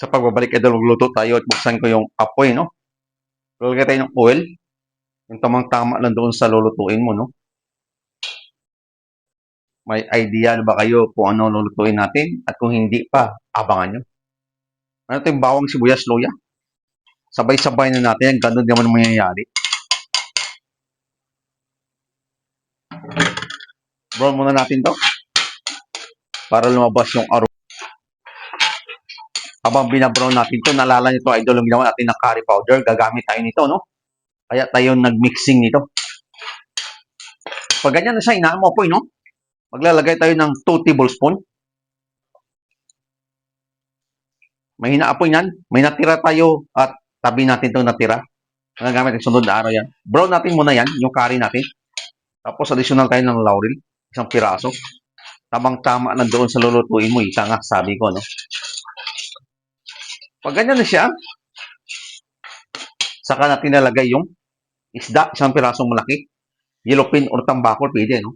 Sa pagbabalik idol, magluto tayo at buksan ko yung apoy, no? Lalagay tayo ng oil. Yung tamang-tama lang doon sa lulutuin mo, no? May idea na ba kayo kung ano lulutuin natin? At kung hindi pa, abangan nyo. Ano ito yung bawang sibuyas, luya? Sabay-sabay na natin yan. Ganun naman ang mangyayari. Brown muna natin to para lumabas yung aroma. Habang binabrown natin to, nalala nyo to, idol, yung ginawa natin ng curry powder. Gagamit tayo nito, no? Kaya tayo nag-mixing nito. Pag ganyan na siya, inaan mo po, no? Maglalagay tayo ng 2 tablespoon. Mahina apoy yan. May natira tayo at tabi natin itong natira. Nagamit ng sunod na araw yan. Brown natin muna yan, yung curry natin. Tapos additional tayo ng laurel. Isang piraso. Tamang-tama lang doon sa lulutuin mo. Ika nga, sabi ko, no? Pag ganyan na siya, saka natin nalagay yung isda, isang pirasong malaki. Yellowfin or tambakol, pwede, no?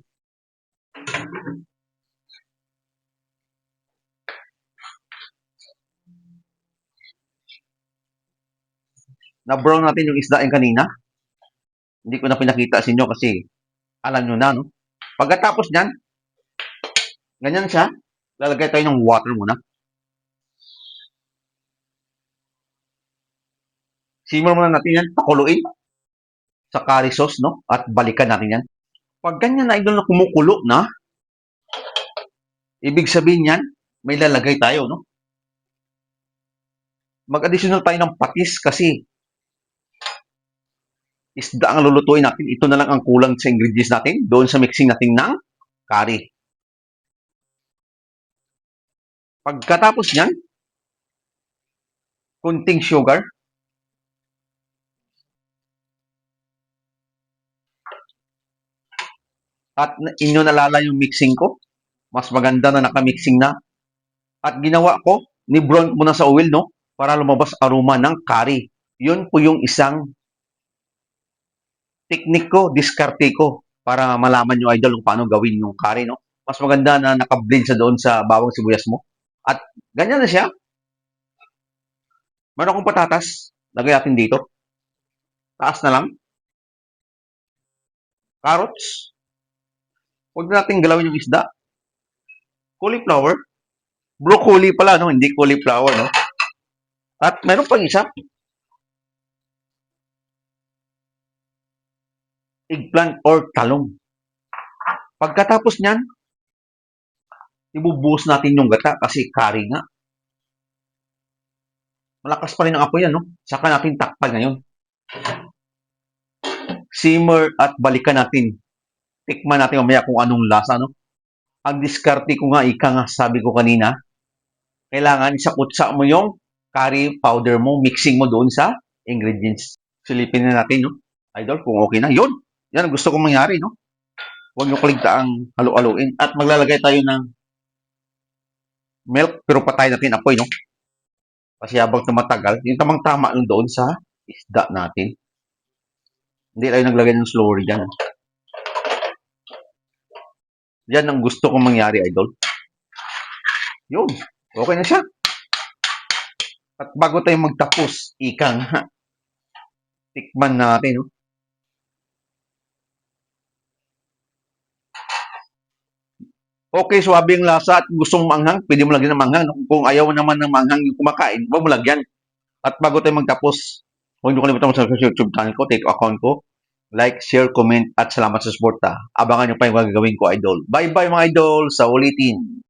Na-brown natin yung isda yung kanina. Hindi ko na pinakita sa inyo kasi alam nyo na, no? Pagkatapos nyan, ganyan siya, lalagay tayo ng water muna. Simmer muna natin yan, pakuluin sa curry sauce, no? At balikan natin yan. Pag ganyan na, idol, na kumukulo na, ibig sabihin yan, may lalagay tayo, no? Mag-additional tayo ng patis kasi isda ang lulutuin natin. Ito na lang ang kulang sa ingredients natin doon sa mixing natin ng curry. Pagkatapos niyan, kunting sugar. At inyo nalala yung mixing ko. Mas maganda na naka-mixing na. At ginawa ko, ni-brown ko muna sa oil, no? Para lumabas aroma ng curry. Yun po yung isang technique ko, diskarte ko, para malaman nyo, idol, kung paano gawin yung curry, no? Mas maganda na naka-blend sa doon sa bawang sibuyas mo. At ganyan na siya. Meron akong patatas. Lagay natin dito. Taas na lang. Carrots. Huwag natin galawin yung isda. Cauliflower. Broccoli pala, no? Hindi cauliflower, no? At meron pang isa. Eggplant or talong. Pagkatapos niyan, ibubuhos natin yung gata kasi curry nga. Malakas pa rin ang apoy yan, no? Saka natin takpan ngayon. Simmer at balikan natin. Tikman natin mamaya kung anong lasa, no? Ang diskarte ko nga, ika nga, sabi ko kanina, kailangan isakutsa mo yung curry powder mo, mixing mo doon sa ingredients. Silipin na natin, no? Idol, kung okay na. Yun! Yan ang gusto kong mangyari, no? Huwag nyo kaligtaang halu-haluin. At maglalagay tayo ng milk, pero patay natin apoy, no? Kasi habang tumatagal, yung tamang-tama lang doon sa isda natin. Hindi tayo naglagay ng slurry dyan. Yan ang gusto kong mangyari, idol. Yun. Okay na siya. At bago tayo magtapos, ikang tikman natin, no? Okay, swabe ang lasa at gusto mong manghang, pwede mo lagyan ng manghang. Kung ayaw mo naman ng manghang yung kumakain, huwag mo lagyan. At bago tayo magtapos, huwag niyo kalimutan mo sa YouTube channel ko, take account ko. Like, share, comment, at salamat sa support. Abangan niyo pa yung gagawin ko, idol. Bye-bye mga idol, sa ulitin.